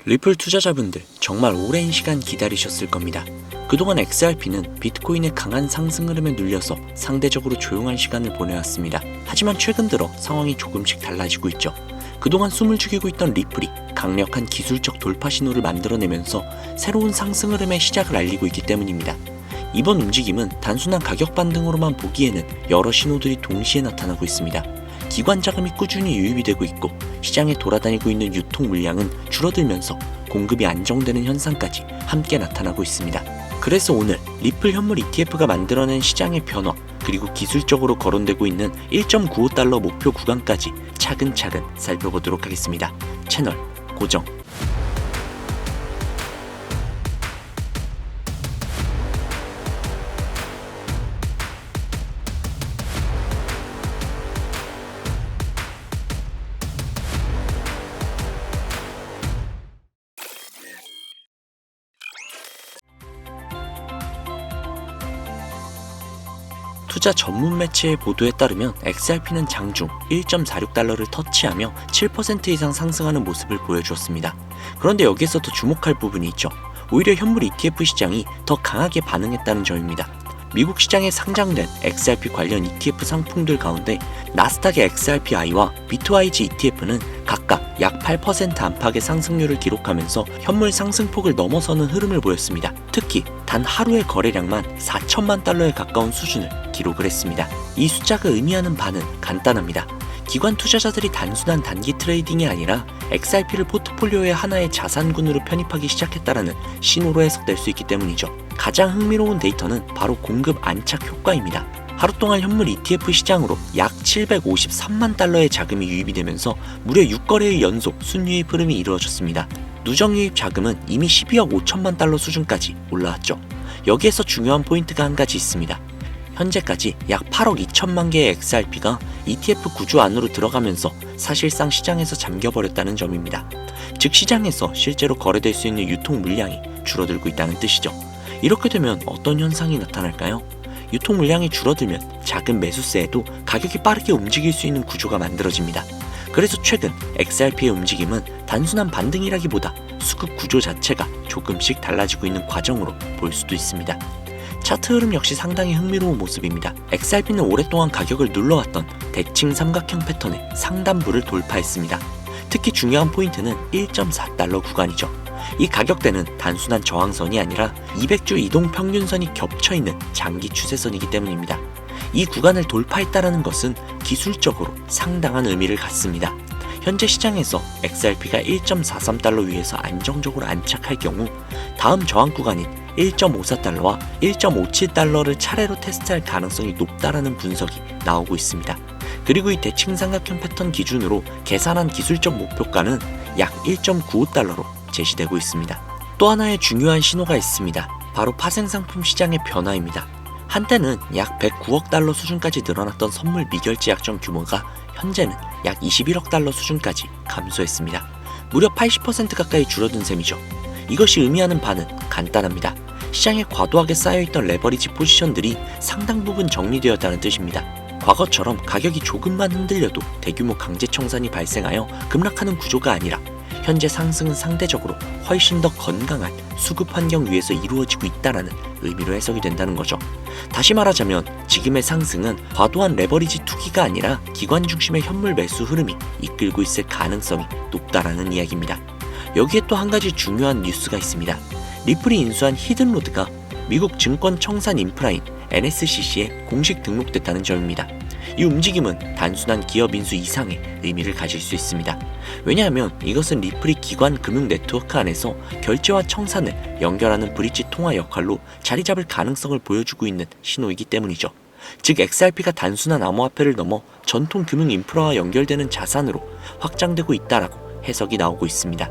리플 투자자분들 정말 오랜 시간 기다리셨을 겁니다. 그동안 XRP는 비트코인의 강한 상승 흐름에 눌려서 상대적으로 조용한 시간을 보내왔습니다. 하지만 최근 들어 상황이 조금씩 달라지고 있죠. 그동안 숨을 죽이고 있던 리플이 강력한 기술적 돌파 신호를 만들어내면서 새로운 상승 흐름의 시작을 알리고 있기 때문입니다. 이번 움직임은 단순한 가격 반등으로만 보기에는 여러 신호들이 동시에 나타나고 있습니다. 기관 자금이 꾸준히 유입이 되고 있고 시장에 돌아다니고 있는 유통 물량은 줄어들면서 공급이 안정되는 현상까지 함께 나타나고 있습니다. 그래서 오늘 리플 현물 ETF가 만들어낸 시장의 변화, 그리고 기술적으로 거론되고 있는 1.95달러 목표 구간까지 차근차근 살펴보도록 하겠습니다. 채널 고정. 투자 전문 매체의 보도에 따르면 XRP는 장중 1.46달러를 터치하며 7% 이상 상승하는 모습을 보여주었습니다. 그런데 여기에서 더 주목할 부분이 있죠. 오히려 현물 ETF 시장이 더 강하게 반응했다는 점입니다. 미국 시장에 상장된 XRP 관련 ETF 상품들 가운데 나스닥의 XRPI와 비트와이즈 ETF는 각각 약 8% 안팎의 상승률을 기록하면서 현물 상승폭을 넘어서는 흐름을 보였습니다. 특히 단 하루의 거래량만 4천만 달러에 가까운 수준을 기록을 했습니다. 이 숫자가 의미하는 바는 간단합니다. 기관 투자자들이 단순한 단기 트레이딩이 아니라 XRP를 포트폴리오의 하나의 자산군으로 편입하기 시작했다라는 신호로 해석될 수 있기 때문이죠. 가장 흥미로운 데이터는 바로 공급 안착 효과입니다. 하루 동안 현물 ETF 시장으로 약 753만 달러의 자금이 유입이 되면서 무려 6거래의 연속 순유입 흐름이 이루어졌습니다. 누적 유입 자금은 이미 12억 5천만 달러 수준까지 올라왔죠. 여기에서 중요한 포인트가 한 가지 있습니다. 현재까지 약 8억 2천만 개의 XRP가 ETF 구조 안으로 들어가면서 사실상 시장에서 잠겨버렸다는 점입니다. 즉 시장에서 실제로 거래될 수 있는 유통 물량이 줄어들고 있다는 뜻이죠. 이렇게 되면 어떤 현상이 나타날까요? 유통 물량이 줄어들면 작은 매수세에도 가격이 빠르게 움직일 수 있는 구조가 만들어집니다. 그래서 최근 XRP의 움직임은 단순한 반등이라기보다 수급 구조 자체가 조금씩 달라지고 있는 과정으로 볼 수도 있습니다. 차트 흐름 역시 상당히 흥미로운 모습입니다. XRP는 오랫동안 가격을 눌러왔던 대칭 삼각형 패턴의 상단부를 돌파했습니다. 특히 중요한 포인트는 1.4달러 구간이죠. 이 가격대는 단순한 저항선이 아니라 200주 이동 평균선이 겹쳐있는 장기 추세선이기 때문입니다. 이 구간을 돌파했다는 것은 기술적으로 상당한 의미를 갖습니다. 현재 시장에서 XRP가 1.43달러 위에서 안정적으로 안착할 경우 다음 저항 구간인 1.54달러와 1.57달러를 차례로 테스트할 가능성이 높다라는 분석이 나오고 있습니다. 그리고 이 대칭 삼각형 패턴 기준으로 계산한 기술적 목표가는 약 1.95달러로 제시되고 있습니다. 또 하나의 중요한 신호가 있습니다. 바로 파생상품 시장의 변화입니다. 한때는 약 109억 달러 수준까지 늘어났던 선물 미결제 약정 규모가 현재는 약 21억 달러 수준까지 감소했습니다. 무려 80% 가까이 줄어든 셈이죠. 이것이 의미하는 바는 간단합니다. 시장에 과도하게 쌓여있던 레버리지 포지션들이 상당 부분 정리되었다는 뜻입니다. 과거처럼 가격이 조금만 흔들려도 대규모 강제 청산이 발생하여 급락하는 구조가 아니라 현재 상승은 상대적으로 훨씬 더 건강한 수급 환경 위에서 이루어지고 있다는 의미로 해석이 된다는 거죠. 다시 말하자면 지금의 상승은 과도한 레버리지 투기가 아니라 기관 중심의 현물 매수 흐름이 이끌고 있을 가능성이 높다라는 이야기입니다. 여기에 또 한 가지 중요한 뉴스가 있습니다. 리플이 인수한 히든로드가 미국 증권 청산 인프라인 NSCC에 공식 등록됐다는 점입니다. 이 움직임은 단순한 기업 인수 이상의 의미를 가질 수 있습니다. 왜냐하면 이것은 리플이 기관 금융 네트워크 안에서 결제와 청산을 연결하는 브릿지 통화 역할로 자리 잡을 가능성을 보여주고 있는 신호이기 때문이죠. 즉 XRP가 단순한 암호화폐를 넘어 전통 금융 인프라와 연결되는 자산으로 확장되고 있다라고 해석이 나오고 있습니다.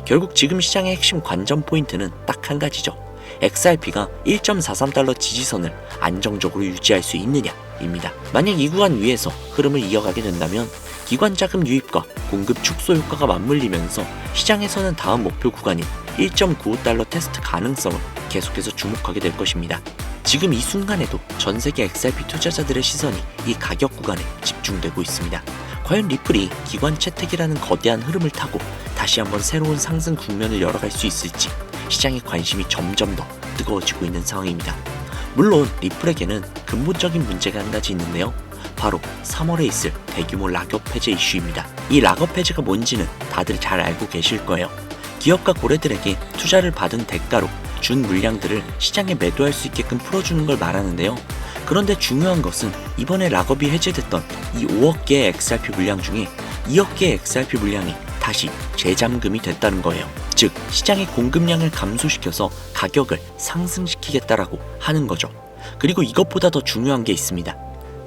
결국 지금 시장의 핵심 관전 포인트는 딱 한 가지죠. XRP가 1.43달러 지지선을 안정적으로 유지할 수 있느냐입니다. 만약 이 구간 위에서 흐름을 이어가게 된다면 기관 자금 유입과 공급 축소 효과가 맞물리면서 시장에서는 다음 목표 구간인 1.95달러 테스트 가능성을 계속해서 주목하게 될 것입니다. 지금 이 순간에도 전 세계 XRP 투자자들의 시선이 이 가격 구간에 집중되고 있습니다. 과연 리플이 기관 채택이라는 거대한 흐름을 타고 다시 한번 새로운 상승 국면을 열어갈 수 있을지 시장의 관심이 점점 더 뜨거워지고 있는 상황입니다. 물론 리플에게는 근본적인 문제가 한 가지 있는데요. 바로 3월에 있을 대규모 락업 해제 이슈입니다. 이 락업 해제가 뭔지는 다들 잘 알고 계실 거예요. 기업과 고래들에게 투자를 받은 대가로 준 물량들을 시장에 매도할 수 있게끔 풀어주는 걸 말하는데요. 그런데 중요한 것은 이번에 락업이 해제됐던 이 5억 개의 XRP 물량 중에 2억 개의 XRP 물량이 다시 재잠금이 됐다는 거예요. 즉 시장의 공급량을 감소시켜서 가격을 상승시키겠다라고 하는 거죠. 그리고 이것보다 더 중요한 게 있습니다.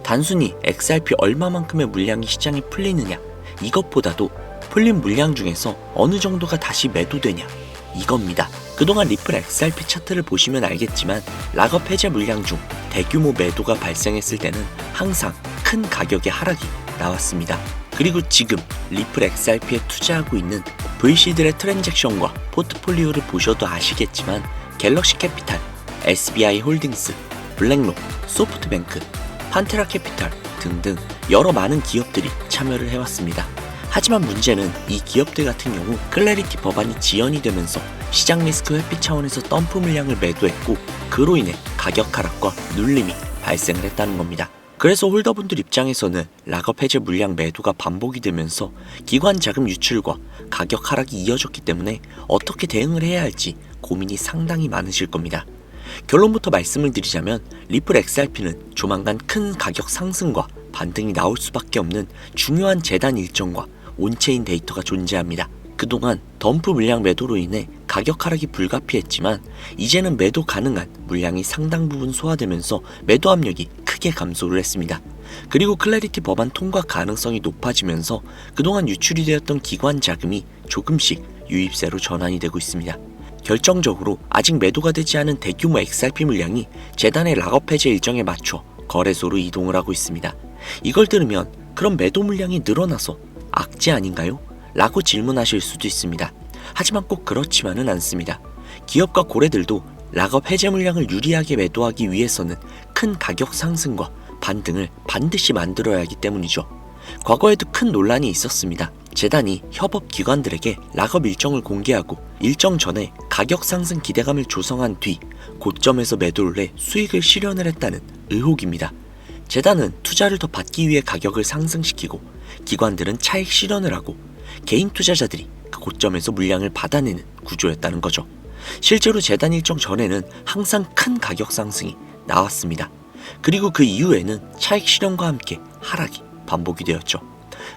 단순히 XRP 얼마만큼의 물량이 시장에 풀리느냐, 이것보다도 풀린 물량 중에서 어느 정도가 다시 매도되냐, 이겁니다. 그동안 리플 XRP 차트를 보시면 알겠지만 락업 해제 물량 중 대규모 매도가 발생했을 때는 항상 큰 가격의 하락이 나왔습니다. 그리고 지금 리플 XRP에 투자하고 있는 VC들의 트랜잭션과 포트폴리오를 보셔도 아시겠지만 갤럭시 캐피탈, SBI 홀딩스, 블랙록, 소프트뱅크, 판테라 캐피탈 등등 여러 많은 기업들이 참여를 해왔습니다. 하지만 문제는 이 기업들 같은 경우 클래리티 법안이 지연이 되면서 시장 리스크 회피 차원에서 덤프 물량을 매도했고 그로 인해 가격 하락과 눌림이 발생을 했다는 겁니다. 그래서 홀더분들 입장에서는 락업 해제 물량 매도가 반복이 되면서 기관 자금 유출과 가격 하락이 이어졌기 때문에 어떻게 대응을 해야 할지 고민이 상당히 많으실 겁니다. 결론부터 말씀을 드리자면 리플 XRP는 조만간 큰 가격 상승과 반등이 나올 수밖에 없는 중요한 재단 일정과 온체인 데이터가 존재합니다. 그동안 덤프 물량 매도로 인해 가격 하락이 불가피했지만 이제는 매도 가능한 물량이 상당 부분 소화되면서 매도 압력이 크게 감소를 했습니다. 그리고 클래리티 법안 통과 가능성이 높아지면서 그동안 유출이 되었던 기관 자금이 조금씩 유입세로 전환이 되고 있습니다. 결정적으로 아직 매도가 되지 않은 대규모 XRP 물량이 재단의 락업 해제 일정에 맞춰 거래소로 이동을 하고 있습니다. 이걸 들으면 그럼 매도 물량이 늘어나서 악재 아닌가요? 라고 질문하실 수도 있습니다. 하지만 꼭 그렇지만은 않습니다. 기업과 고래들도 락업 해제 물량을 유리하게 매도하기 위해서는 큰 가격 상승과 반등을 반드시 만들어야 하기 때문이죠. 과거에도 큰 논란이 있었습니다. 재단이 협업 기관들에게 락업 일정을 공개하고 일정 전에 가격 상승 기대감을 조성한 뒤 고점에서 매도를 해 수익을 실현을 했다는 의혹입니다. 재단은 투자를 더 받기 위해 가격을 상승시키고 기관들은 차익 실현을 하고 개인 투자자들이 그 고점에서 물량을 받아내는 구조였다는 거죠. 실제로 재단 일정 전에는 항상 큰 가격 상승이 나왔습니다. 그리고 그 이후에는 차익 실현과 함께 하락이 반복이 되었죠.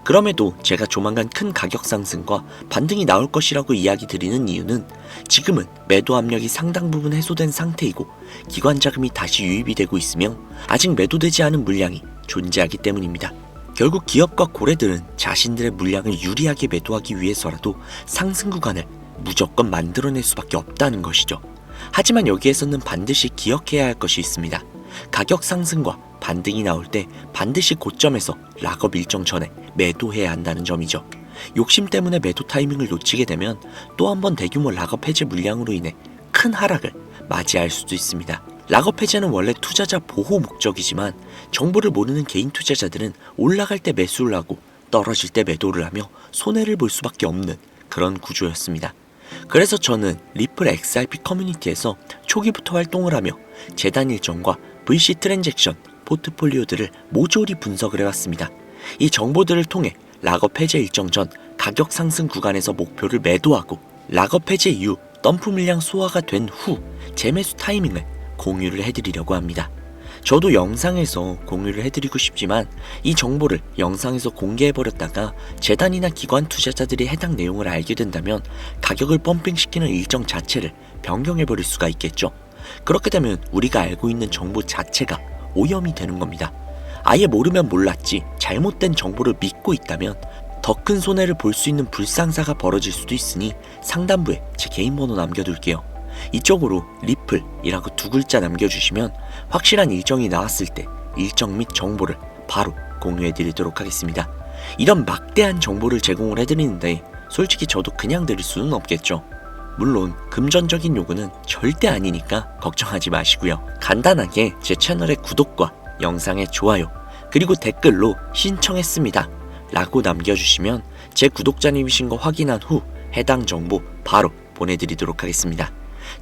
그럼에도 제가 조만간 큰 가격 상승과 반등이 나올 것이라고 이야기 드리는 이유는 지금은 매도 압력이 상당 부분 해소된 상태이고 기관 자금이 다시 유입이 되고 있으며 아직 매도되지 않은 물량이 존재하기 때문입니다. 결국 기업과 고래들은 자신들의 물량을 유리하게 매도하기 위해서라도 상승 구간을 무조건 만들어낼 수밖에 없다는 것이죠. 하지만 여기에서는 반드시 기억해야 할 것이 있습니다. 가격 상승과 반등이 나올 때 반드시 고점에서 락업 일정 전에 매도해야 한다는 점이죠. 욕심 때문에 매도 타이밍을 놓치게 되면 또 한 번 대규모 락업 해제 물량으로 인해 큰 하락을 맞이할 수도 있습니다. 락업 해제는 원래 투자자 보호 목적이지만 정보를 모르는 개인 투자자들은 올라갈 때 매수를 하고 떨어질 때 매도를 하며 손해를 볼 수밖에 없는 그런 구조였습니다. 그래서 저는 리플 XRP 커뮤니티에서 초기부터 활동을 하며 재단 일정과 VC 트랜잭션, 포트폴리오들을 모조리 분석을 해왔습니다. 이 정보들을 통해 락업 해제 일정 전 가격 상승 구간에서 목표를 매도하고 락업 해제 이후 덤프 물량 소화가 된 후 재매수 타이밍을 공유를 해드리려고 합니다. 저도 영상에서 공유를 해드리고 싶지만 이 정보를 영상에서 공개해버렸다가 재단이나 기관 투자자들이 해당 내용을 알게 된다면 가격을 펌핑시키는 일정 자체를 변경해버릴 수가 있겠죠. 그렇게 되면 우리가 알고 있는 정보 자체가 오염이 되는 겁니다. 아예 모르면 몰랐지 잘못된 정보를 믿고 있다면 더 큰 손해를 볼 수 있는 불상사가 벌어질 수도 있으니 상단부에 제 개인 번호 남겨둘게요. 이쪽으로 리플이라고 2글자 남겨주시면 확실한 일정이 나왔을 때 일정 및 정보를 바로 공유해드리도록 하겠습니다. 이런 막대한 정보를 제공을 해드리는데 솔직히 저도 그냥 드릴 수는 없겠죠. 물론 금전적인 요구는 절대 아니니까 걱정하지 마시고요. 간단하게 제 채널의 구독과 영상의 좋아요 그리고 댓글로 신청했습니다 라고 남겨주시면 제 구독자님이신 거 확인한 후 해당 정보 바로 보내드리도록 하겠습니다.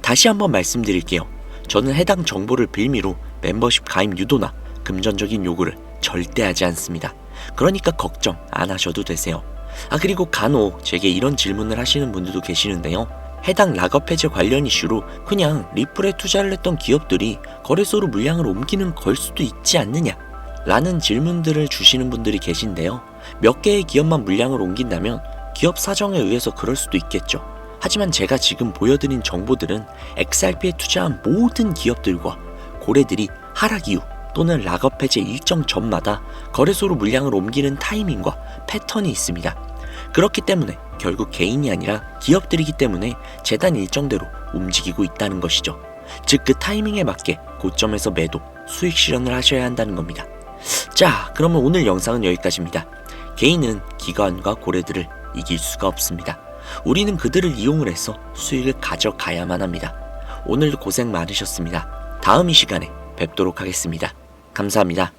다시 한번 말씀드릴게요. 저는 해당 정보를 빌미로 멤버십 가입 유도나 금전적인 요구를 절대 하지 않습니다. 그러니까 걱정 안 하셔도 되세요. 그리고 간혹 제게 이런 질문을 하시는 분들도 계시는데요. 해당 락업 해제 관련 이슈로 그냥 리플에 투자를 했던 기업들이 거래소로 물량을 옮기는 걸 수도 있지 않느냐 라는 질문들을 주시는 분들이 계신데요. 몇 개의 기업만 물량을 옮긴다면 기업 사정에 의해서 그럴 수도 있겠죠. 하지만 제가 지금 보여드린 정보들은 XRP에 투자한 모든 기업들과 고래들이 하락 이후 또는 락업 해제 일정 전마다 거래소로 물량을 옮기는 타이밍과 패턴이 있습니다. 그렇기 때문에 결국 개인이 아니라 기업들이기 때문에 재단 일정대로 움직이고 있다는 것이죠. 즉 그 타이밍에 맞게 고점에서 매도, 수익 실현을 하셔야 한다는 겁니다. 자, 그러면 오늘 영상은 여기까지입니다. 개인은 기관과 고래들을 이길 수가 없습니다. 우리는 그들을 이용을 해서 수익을 가져가야만 합니다. 오늘도 고생 많으셨습니다. 다음 이 시간에 뵙도록 하겠습니다. 감사합니다.